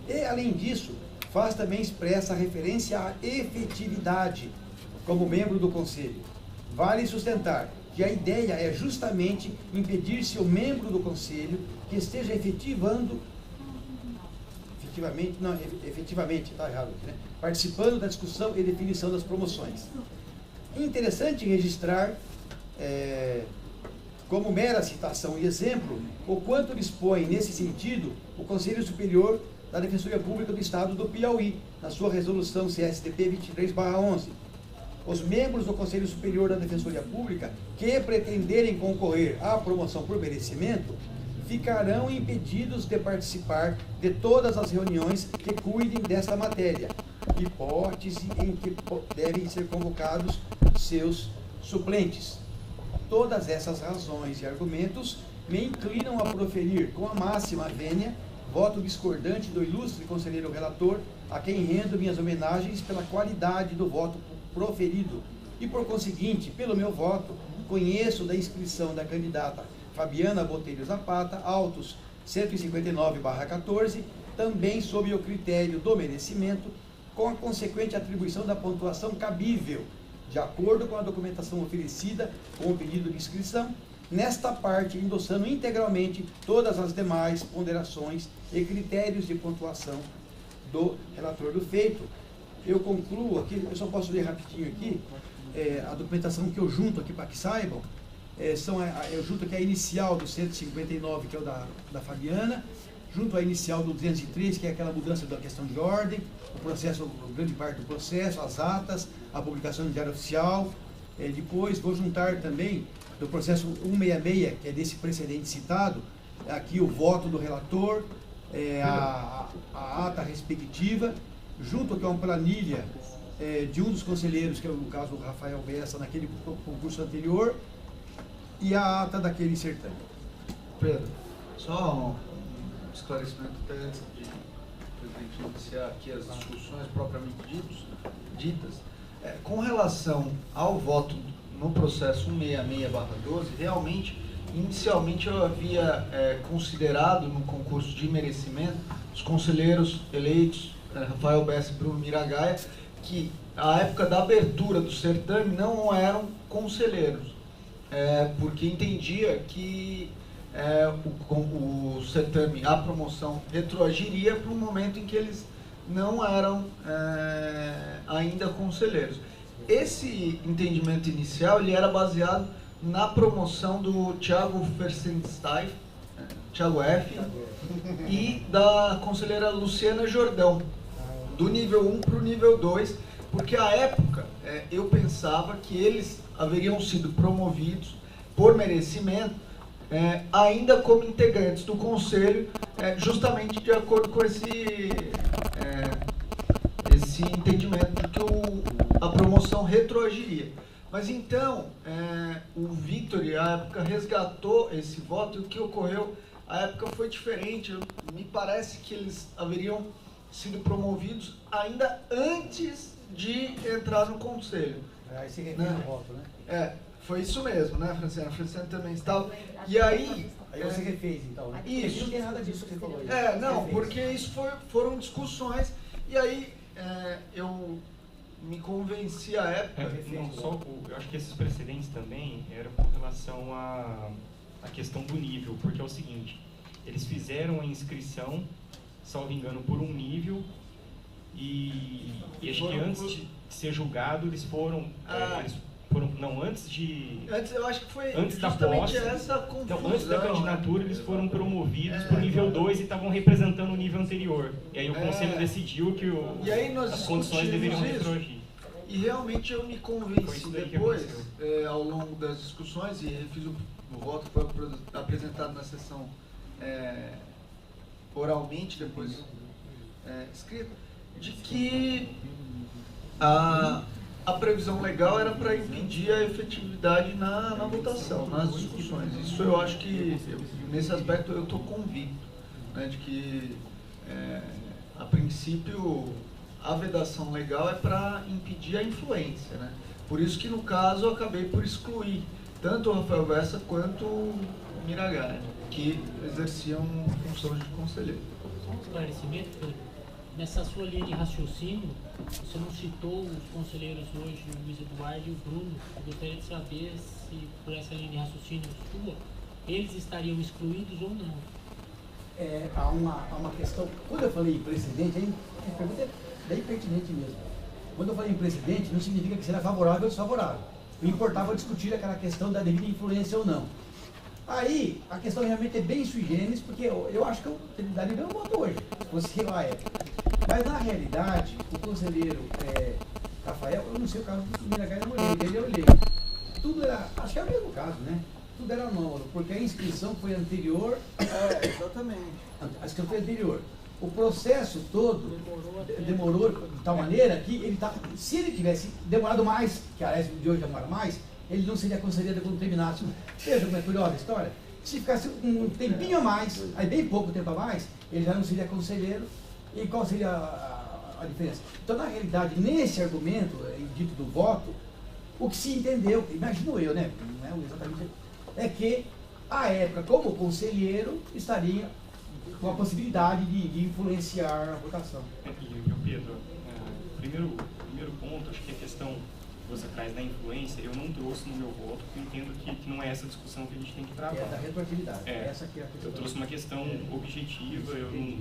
E, além disso, faz também expressa a referência à efetividade como membro do Conselho. Vale sustentar que a ideia é justamente impedir-se o membro do Conselho que esteja efetivamente, está errado aqui, né? Participando da discussão e definição das promoções. Interessante registrar, como mera citação e exemplo, o quanto dispõe nesse sentido o Conselho Superior da Defensoria Pública do Estado do Piauí, na sua resolução CSDP 23/11. Os membros do Conselho Superior da Defensoria Pública que pretenderem concorrer à promoção por merecimento ficarão impedidos de participar de todas as reuniões que cuidem desta matéria, hipótese em que devem ser convocados seus suplentes. Todas essas razões e argumentos me inclinam a proferir com a máxima vênia voto discordante do ilustre conselheiro relator, a quem rendo minhas homenagens pela qualidade do voto proferido e, por conseguinte, pelo meu voto, conheço da inscrição da candidata Fabiana Botelho Zapata, autos 159/14, também sob o critério do merecimento, com a consequente atribuição da pontuação cabível, de acordo com a documentação oferecida com o pedido de inscrição, nesta parte endossando integralmente todas as demais ponderações e critérios de pontuação do relator do feito. Eu concluo aqui, eu só posso ler rapidinho aqui, a documentação que eu junto aqui para que saibam, eu junto aqui a inicial do 159, que é o da Fabiana, junto à inicial do 203, que é aquela mudança da questão de ordem, o processo, grande parte do processo, as atas, a publicação no Diário Oficial. Depois vou juntar também do processo 166, que é desse precedente citado, aqui o voto do relator, a ata respectiva, junto aqui a uma planilha de um dos conselheiros, que é o caso do Rafael Bessa, naquele concurso anterior, e a ata daquele certame. Pedro, só um esclarecimento até antes de a gente iniciar aqui as discussões propriamente ditas. Com relação ao voto no processo 166/12, realmente, inicialmente eu havia considerado no concurso de merecimento os conselheiros eleitos, Rafael Bessa e Bruno Miragaia, que à época da abertura do certame não eram conselheiros, porque entendia que o certame, a promoção, retroagiria para o momento em que eles não eram ainda conselheiros. Esse entendimento inicial ele era baseado na promoção do Thiago Fersenstein, Thiago F, e da conselheira Luciana Jordão, do nível 1 para o nível 2, porque à época eu pensava que eles haveriam sido promovidos por merecimento, ainda como integrantes do Conselho, justamente de acordo com esse entendimento de que a promoção retroagiria. Mas então, o Vitor, à época, resgatou esse voto, e o que ocorreu, à época, foi diferente. Me parece que eles haveriam sido promovidos ainda antes de entrar no Conselho. Aí você refez o voto, né? Foi isso mesmo, né, Franciana? A Franciana também estava. E aí... Aí você refez, então, né? Isso. Não tem nada disso que você falou aí. Não, porque isso foram discussões, e aí eu me convenci à época... eu acho que esses precedentes também eram com relação à questão do nível, porque é o seguinte, eles fizeram a inscrição, salvo engano, por um nível, e acho que antes de ser julgado, eles foram... não, antes de... Eu acho que foi antes da justamente posse, essa confusão. Então, antes da candidatura, eles foram promovidos para o nível 2 e estavam representando o nível anterior. E aí o Conselho decidiu que as condições deveriam retroagir. E realmente eu me convenci depois, ao longo das discussões, e fiz o voto que foi apresentado na sessão oralmente, depois escrito, de que a previsão legal era para impedir a efetividade na votação, nas discussões. Isso eu acho que, nesse aspecto, eu estou convicto, né, de que, a princípio, a vedação legal é para impedir a influência, né? Por isso que, no caso, eu acabei por excluir tanto o Rafael Bessa quanto o Miragaya, que exerciam funções de conselheiro. Só um esclarecimento, Pedro. Nessa sua linha de raciocínio, você não citou os conselheiros hoje, o Luiz Eduardo e o Bruno. Eu gostaria de saber se, por essa linha de raciocínio sua, eles estariam excluídos ou não. Há uma questão. Quando eu falei em presidente, a pergunta é bem pertinente mesmo. Quando eu falei em presidente, não significa que será favorável ou desfavorável. O importava discutir aquela questão da devida influência ou não. Aí, a questão realmente é bem sui generis, porque eu acho que eu daria meu voto hoje, se fosse lá Mas, na realidade, o conselheiro Rafael, eu não sei o caso do Miragaya, eu olhei, dele eu olhei. Tudo era, acho que é o mesmo caso, né? Tudo era anômalo, porque a inscrição foi anterior. Exatamente. A inscrição foi anterior. O processo todo demorou de tal maneira que se ele tivesse demorado mais, que a AES de hoje demora mais, ele não seria conselheiro quando terminasse. Veja como é curiosa a história. Se ficasse um tempinho a mais, aí bem pouco tempo a mais, ele já não seria conselheiro. E qual seria a diferença? Então, na realidade, nesse argumento dito do voto, o que se entendeu, imagino eu, né? Não é exatamente, é que a época, como conselheiro, estaria com a possibilidade de influenciar a votação. E Pedro, primeiro ponto, acho que a questão que você traz da influência, eu não trouxe no meu voto, porque eu entendo que não é essa discussão que a gente tem que travar. É da retroatividade. Essa que é a questão. Eu trouxe uma questão objetiva, eu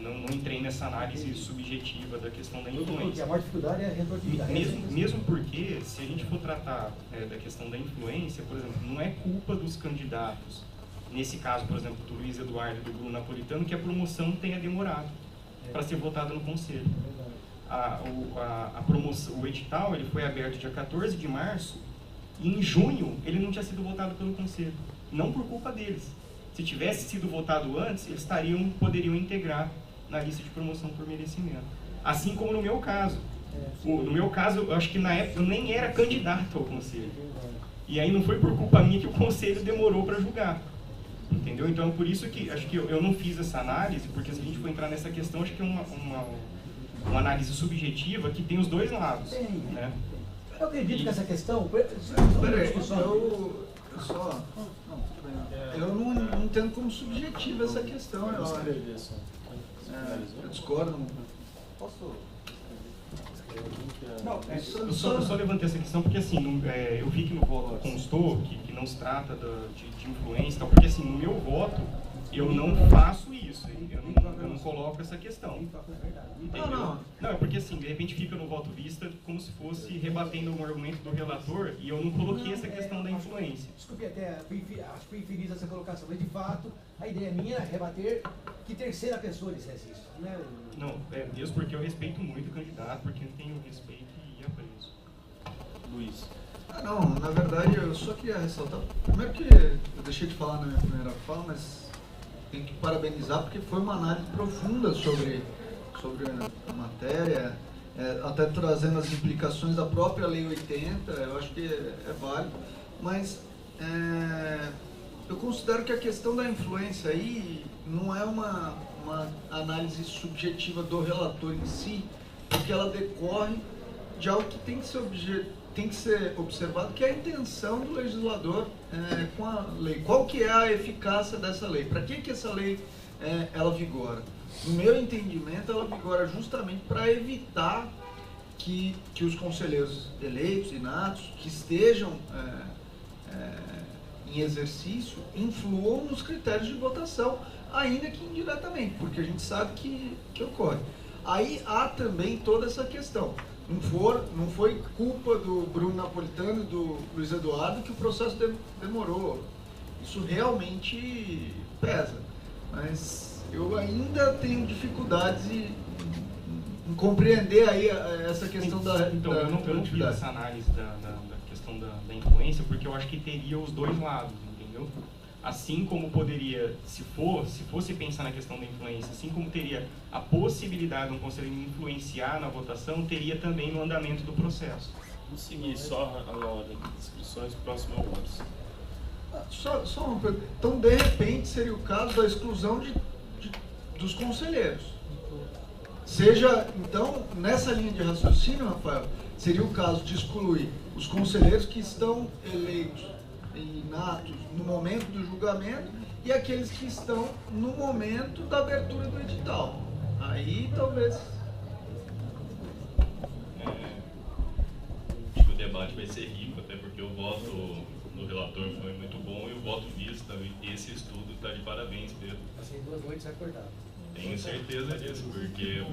não entrei nessa análise subjetiva da questão da influência. A maior dificuldade é a retroatividade. Mesmo porque, se a gente for tratar da questão da influência, por exemplo, não é culpa dos candidatos, nesse caso, por exemplo, do Luiz Eduardo e do Bruno Napolitano, que a promoção tenha demorado para ser votada no Conselho. A promoção, o edital, ele foi aberto dia 14 de março e em junho ele não tinha sido votado pelo Conselho, não por culpa deles. Se tivesse sido votado antes, eles poderiam integrar na lista de promoção por merecimento. Assim como no meu caso. No meu caso, eu acho que na época eu nem era candidato ao Conselho. E aí não foi por culpa minha que o Conselho demorou para julgar. Entendeu? Então, por isso que acho que eu não fiz essa análise, porque se a gente for entrar nessa questão, acho que é uma análise subjetiva que tem os dois lados. Né? Eu acredito que essa questão... Eu não entendo como subjetiva essa questão. Eu discordo. Posso... Não, eu só levantei essa questão porque assim, eu vi que no voto constou que não se trata de influência, porque assim, no meu voto eu não faço isso, eu não coloco essa questão. Entendeu? Não, é porque assim, de repente fica no voto vista como se fosse rebatendo um argumento do relator e eu não coloquei essa questão da influência. Desculpe até, acho que foi infeliz essa colocação, mas de fato a ideia minha era rebater que terceira pessoa dissesse isso. Não, mesmo porque eu respeito muito o candidato, porque eu tenho respeito e apreço. Luiz. Não, na verdade eu só queria ressaltar, primeiro que eu deixei de falar na minha primeira fala, mas tenho que parabenizar porque foi uma análise profunda sobre a matéria, até trazendo as implicações da própria Lei 80, eu acho que é válido, mas eu considero que a questão da influência aí não é uma análise subjetiva do relator em si, porque ela decorre de algo que tem que ser observado, que é a intenção do legislador com a lei. Qual que é a eficácia dessa lei? Para que essa lei ela vigora? No meu entendimento, ela vigora justamente para evitar que os conselheiros eleitos, inatos, que estejam em exercício, influam nos critérios de votação, ainda que indiretamente, porque a gente sabe que ocorre. Aí há também toda essa questão. Não foi culpa do Bruno Napolitano e do Luiz Eduardo que o processo demorou. Isso realmente pesa. Mas eu ainda tenho dificuldades em compreender aí essa questão da Então, eu não fiz essa análise da questão da influência, porque eu acho que teria os dois lados, entendeu? Assim como poderia, se fosse pensar na questão da influência, assim como teria a possibilidade de um conselheiro influenciar na votação, teria também no andamento do processo. Vamos seguir só a ordem de inscrições próximo ao voto. Só uma pergunta. Então, de repente, seria o caso da exclusão dos conselheiros. Seja, então, nessa linha de raciocínio, Rafael, seria o caso de excluir os conselheiros que estão eleitos e inatos no momento do julgamento e aqueles que estão no momento da abertura do edital. Aí, talvez... Acho que o debate vai ser rico, até porque o voto do relator foi muito bom e o voto visto, esse estudo está de parabéns, Pedro. Passei 2 noites acordado. Tenho certeza disso, porque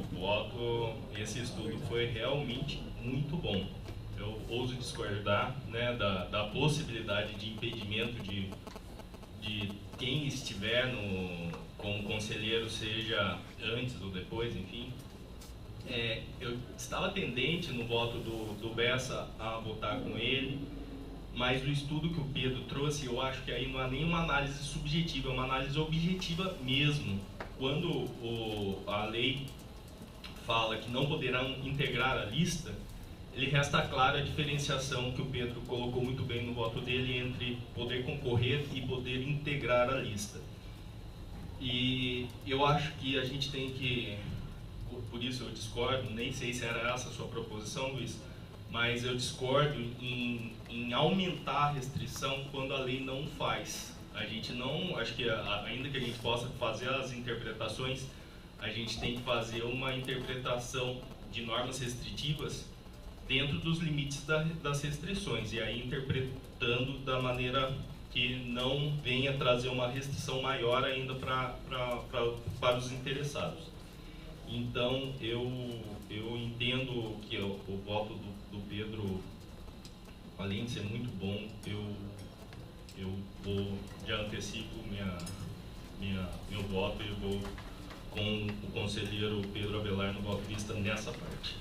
esse estudo foi realmente muito bom. Eu ouso discordar, né, da possibilidade de impedimento de quem estiver como conselheiro, seja antes ou depois, enfim. Eu estava tendente no voto do Bessa a votar com ele, mas o estudo que o Pedro trouxe, eu acho que aí não há nenhuma análise subjetiva, é uma análise objetiva mesmo. Quando a lei fala que não poderão integrar a lista, ele resta clara a diferenciação que o Pedro colocou muito bem no voto dele entre poder concorrer e poder integrar a lista. E eu acho que a gente tem que, por isso eu discordo, nem sei se era essa a sua proposição, Luiz, mas eu discordo em aumentar a restrição quando a lei não faz. A gente não, acho que ainda que a gente possa fazer as interpretações, a gente tem que fazer uma interpretação de normas restritivas dentro dos limites das restrições, e aí interpretando da maneira que não venha trazer uma restrição maior ainda para os interessados. Então, eu entendo que o voto do Pedro, além de ser muito bom, eu vou, já antecipo meu voto e vou com o conselheiro Pedro Abelar no voto vista nessa parte.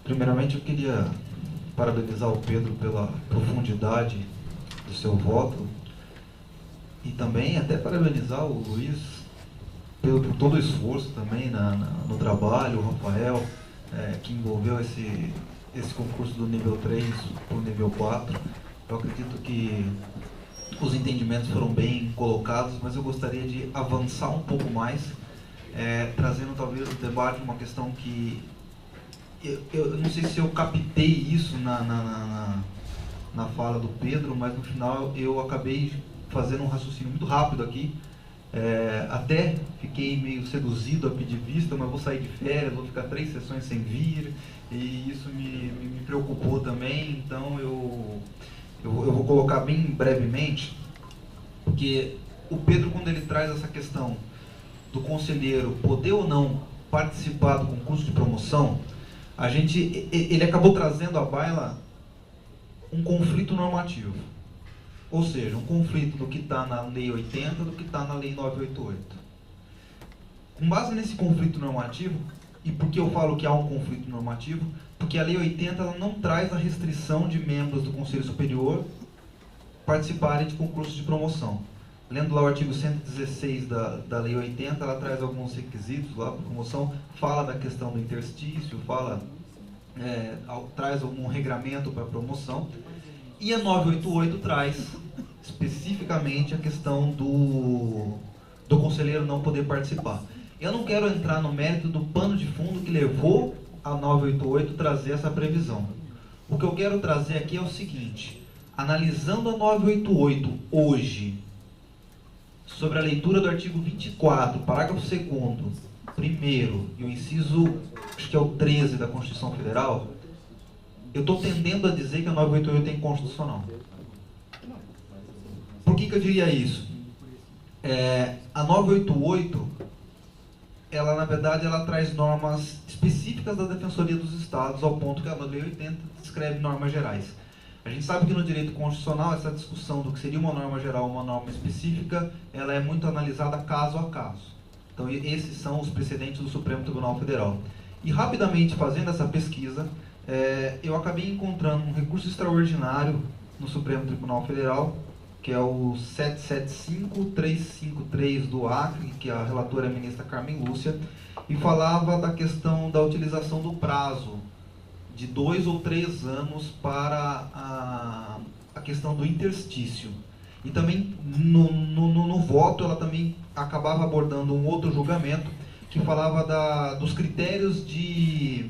Primeiramente, eu queria parabenizar o Pedro pela profundidade do seu voto e também até parabenizar o Luiz por todo o esforço também no trabalho, o Rafael, que envolveu esse concurso do nível 3 para o nível 4. Eu acredito que os entendimentos foram bem colocados, mas eu gostaria de avançar um pouco mais, trazendo talvez o debate uma questão que eu não sei se eu captei isso na fala do Pedro, mas no final eu acabei fazendo um raciocínio muito rápido aqui. Até fiquei meio seduzido a pedir vista, mas vou sair de férias, vou ficar 3 sessões sem vir, e isso me preocupou também, então eu vou colocar bem brevemente, porque o Pedro, quando ele traz essa questão do conselheiro poder ou não participar do concurso de promoção, ele acabou trazendo à baila um conflito normativo. Ou seja, um conflito do que está na Lei 80 do que está na Lei 988. Com base nesse conflito normativo, e por que eu falo que há um conflito normativo? Porque a Lei 80 ela não traz a restrição de membros do Conselho Superior participarem de concursos de promoção. Lendo lá o artigo 116 da Lei 80, ela traz alguns requisitos lá para promoção, fala da questão do interstício, traz algum regramento para promoção. E a 988 traz especificamente a questão do conselheiro não poder participar. Eu não quero entrar no mérito do pano de fundo que levou a 988 trazer essa previsão. O que eu quero trazer aqui é o seguinte: analisando a 988 hoje, sobre a leitura do artigo 24, parágrafo 2º, primeiro, e o inciso, acho que é o 13 da Constituição Federal, eu estou tendendo a dizer que a 988 é inconstitucional. Por que eu diria isso? A 988, ela na verdade ela traz normas específicas da Defensoria dos Estados, ao ponto que a Lei 80 descreve normas gerais. A gente sabe que no direito constitucional essa discussão do que seria uma norma geral ou uma norma específica, ela é muito analisada caso a caso. Então esses são os precedentes do Supremo Tribunal Federal. E rapidamente fazendo essa pesquisa, eu acabei encontrando um recurso extraordinário no Supremo Tribunal Federal, que é o 775353 do Acre, que a relatora é a ministra Carmen Lúcia, e falava da questão da utilização do prazo de 2 ou 3 anos para a questão do interstício. E também no voto ela também acabava abordando um outro julgamento que falava dos critérios de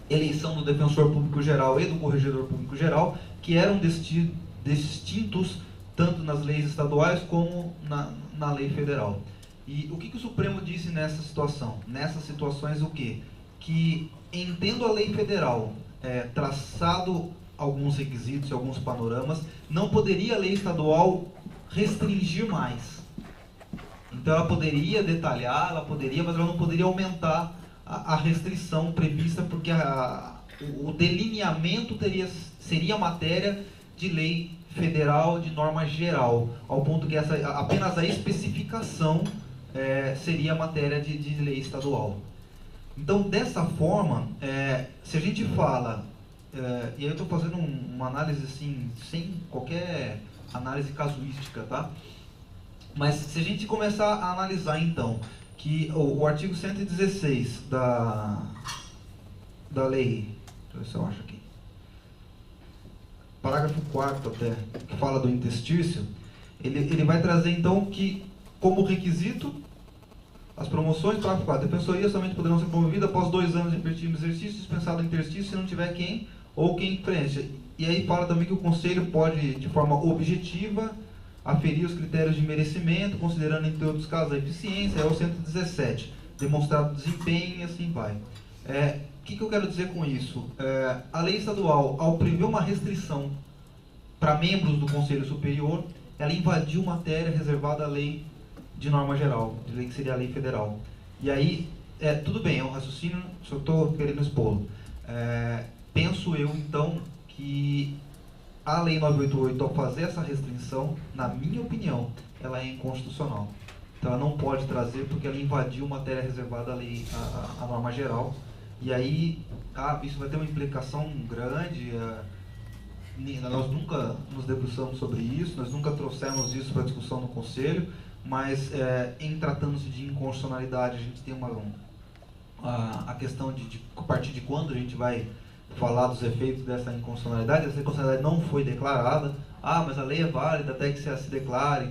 eleição do defensor público geral e do corregedor público geral, que eram distintos tanto nas leis estaduais como na lei federal. E o que o Supremo disse nessa situação? Nessas situações o quê? Que, entendo a lei federal, traçado alguns requisitos e alguns panoramas, não poderia a lei estadual restringir mais. Então ela poderia detalhar, mas ela não poderia aumentar a restrição prevista, porque o delineamento seria matéria de lei federal, de norma geral, ao ponto que apenas a especificação seria matéria de lei estadual. Então, dessa forma, se a gente fala, e aí eu estou fazendo uma análise assim, sem qualquer análise casuística, tá? Mas se a gente começar a analisar, então, que o artigo 116 da lei, deixa eu ver se eu acho aqui, parágrafo 4º até, que fala do interstício, ele vai trazer então que, como requisito, as promoções, parágrafo 4, defensorias somente poderão ser promovidas após 2 anos de efetivo exercício, dispensado o interstício se não tiver quem ou quem preencha. E aí fala também que o Conselho pode, de forma objetiva, aferir os critérios de merecimento, considerando, entre outros casos, a eficiência, é o 117, demonstrado desempenho e assim vai. O que eu quero dizer com isso? A lei estadual, ao prever uma restrição para membros do Conselho Superior, ela invadiu matéria reservada à lei de norma geral, de lei que seria a lei federal. E aí, tudo bem, é um raciocínio, só estou querendo expô-lo. Penso eu, então, que a lei 988, ao fazer essa restrição, na minha opinião, ela é inconstitucional. Então ela não pode trazer, porque ela invadiu matéria reservada à lei, à norma geral. E aí, isso vai ter uma implicação grande. Nós nunca nos debruçamos sobre isso, nós nunca trouxemos isso para discussão no Conselho, mas em tratando-se de inconstitucionalidade, a gente tem a questão de a partir de quando a gente vai falar dos efeitos dessa inconstitucionalidade. Essa inconstitucionalidade não foi declarada, mas a lei é válida até que se declare.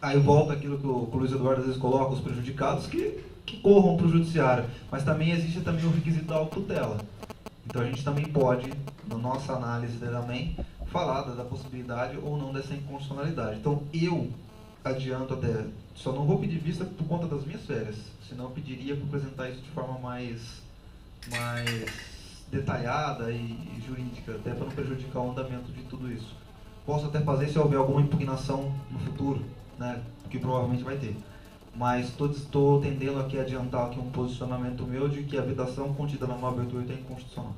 Aí volta aquilo que o Luiz Eduardo às vezes coloca, os prejudicados que corram para o judiciário, mas também existe também o requisito da autotutela. Então a gente também pode, na nossa análise também, falar da possibilidade ou não dessa inconstitucionalidade. Então eu adianto até, só não vou pedir vista por conta das minhas férias, senão eu pediria para apresentar isso de forma mais detalhada e jurídica, até para não prejudicar o andamento de tudo isso. Posso até fazer se houver alguma impugnação no futuro, né, que provavelmente vai ter. Mas estou tendendo aqui a adiantar aqui um posicionamento meu de que a vedação contida na 988 é inconstitucional.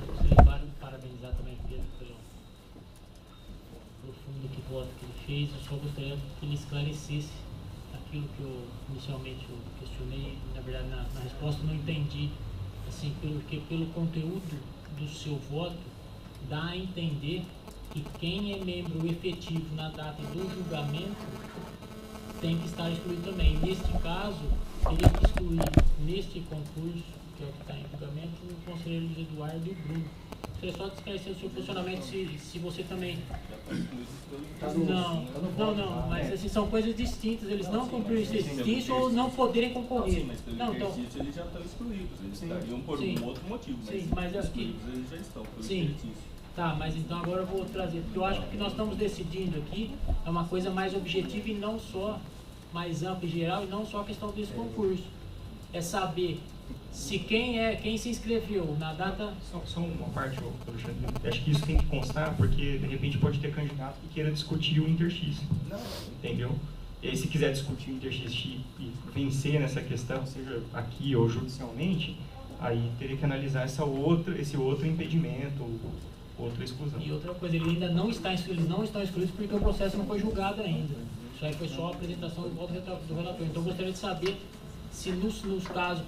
Gostaria de parabenizar também o Pedro pelo profundo voto que ele fez. Eu só gostaria que ele esclarecesse aquilo que eu inicialmente questionei. Na verdade, na resposta eu não entendi, assim, porque pelo conteúdo do seu voto dá a entender que quem é membro efetivo na data do julgamento tem que estar excluído também. Neste caso, teria que excluir neste concurso, que é o que está em julgamento, o conselheiro Luiz Eduardo e o Bruno. Você só esclarecer o seu posicionamento se você também... Não, mas assim, são coisas distintas. Eles não cumpriram esse exercício ou não poderem concorrer. Sim, mas pelo exercício eles já estão excluídos. Eles estariam por um outro motivo, mas excluídos eles já estão pelo exercício. Tá, mas então agora eu vou trazer, porque eu acho que o que nós estamos decidindo aqui é uma coisa mais objetiva e não só mais ampla e geral, e não só a questão desse concurso. É saber se quem se inscreveu na data... Só uma parte, Alexandre. Acho que isso tem que constar, porque de repente pode ter candidato que queira discutir o Interx. Entendeu? E aí, se quiser discutir o Interx e vencer nessa questão, seja aqui ou judicialmente, aí teria que analisar esse outro impedimento, outra exclusão. E outra coisa, eles não estão excluídos porque o processo não foi julgado ainda. Isso aí foi só a apresentação do relatório. Então, eu gostaria de saber se nos casos